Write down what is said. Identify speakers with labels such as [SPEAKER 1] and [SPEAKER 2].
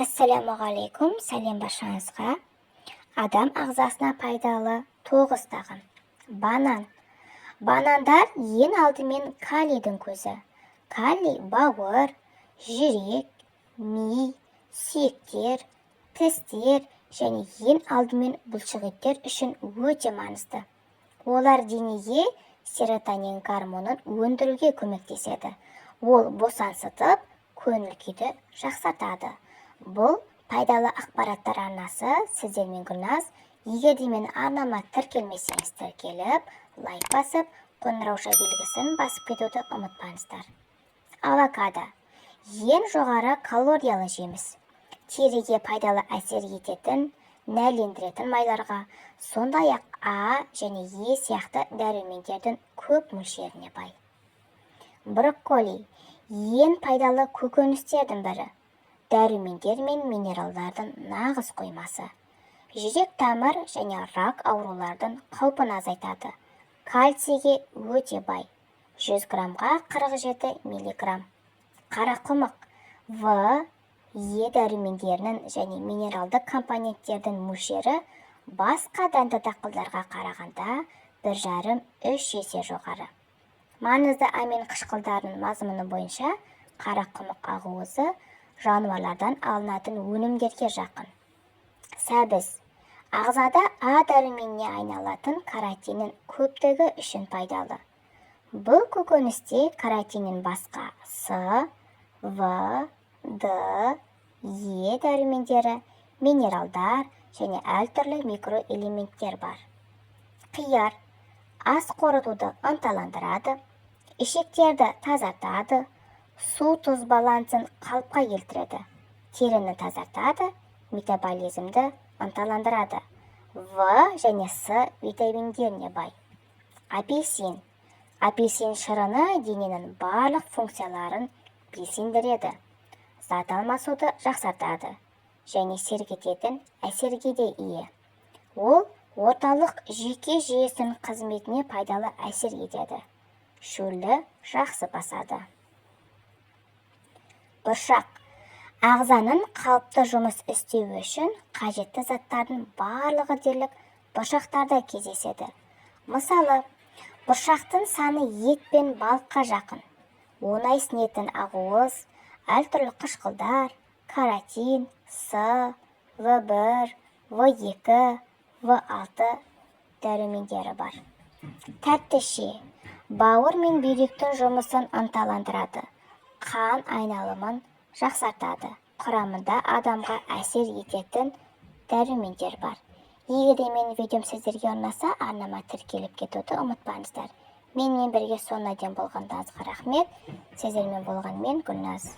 [SPEAKER 1] Ассалаумағалейкум, сәлем баршаңызға. Адам ағзасына пайдалы 9 тағам. Банан. Банандар ең алдымен калийдің көзі. Калий бауыр, жүрек, ми, сүйектер, тістер және ең алдымен бұлшықеттер үшін өте маңызды. Олар денеге серотонин гормонын өндіруге көмектеседі. Ол босаңсытып, көңіл күйді жақсартады. Бұл пайдалы ақпараттар арнасы, сіздермен Гүлназ. Егер де мен арнама тіркелмесеңіз тіркеліп, лайк басып, қоңырауша белгісін басып кетуді ұмытпаңыздар. Авокадо. Ең жоғары калориялы жеміс. Теріге пайдалы әсер ететін, нәрлендіретін майларға, сондай-ақ А және Е сияқты дәрумендердің көп мөлшеріне бай. Брокколи. Ең пайдалы көкөністердің бірі. Дәрумендер мен минералдардың нағыз қоймасы. Жүрек тамыр және рак аурулардың қаупін азайтады. Кальцийге өте бай. 100 граммға 47 миллиграмм. Қарақұмық. В, Е дәрумендерінің және минералды компоненттердің мөлшері басқа дәнді дақылдарға қарағанда 1,5-3 есе жоғары. Маңызды амин қышқылдарының мазмұны бойынша қарақұмық ақуызы жануарлардан алынатын өнімдерге жақын. Сәбіз. Ағзада А дәруменіне айналатын каротиннің көптігі үшін пайдалы. Бұл көкөністе каротиннен басқа С, В, Д, Е дәрумендері, минералдар және әртүрлі микроэлементтер бар. Қияр. Ас қорытуды ынталандырады, ішектерді тазартады, су-тұз балансын қалыпқа келтіреді, теріні тазартады, метаболизмді ынталандырады. В және С витаминдеріне бай. Апельсин. Апельсин шырыны дененің барлық функцияларын белсендіреді, зат алмасуды жақсартады және сергітетін әсерге де ие. Ол орталық жүйке жүйесінің қызметіне пайдалы әсер етеді. Шөлді жақсы басады. Бұршақ. Ағзаның қалыпты жұмыс істеуі үшін қажетті заттардың барлығы дерлік бұршақтарда кездеседі. Мысалы, бұршақтың саны ет пен балыққа жақын. Оңай сіңетін ақуыз, әртүрлі қышқылдар, каротин, С, В1, В2, В6 дәрумендері бар. Тәтті шие. Бауыр мен бүйректің жұмысын ынталандырады, қан айналымын жақсартады. Құрамында адамға әсер ететін дәрумендер бар. Егер де менің видеом сіздерге ұнаса, арнама тіркеліп кетуді ұмытпаңыздар. Менімен бірге соңына дейін болғандарыңызға рахмет. Сіздермен болған мен Гүлназ.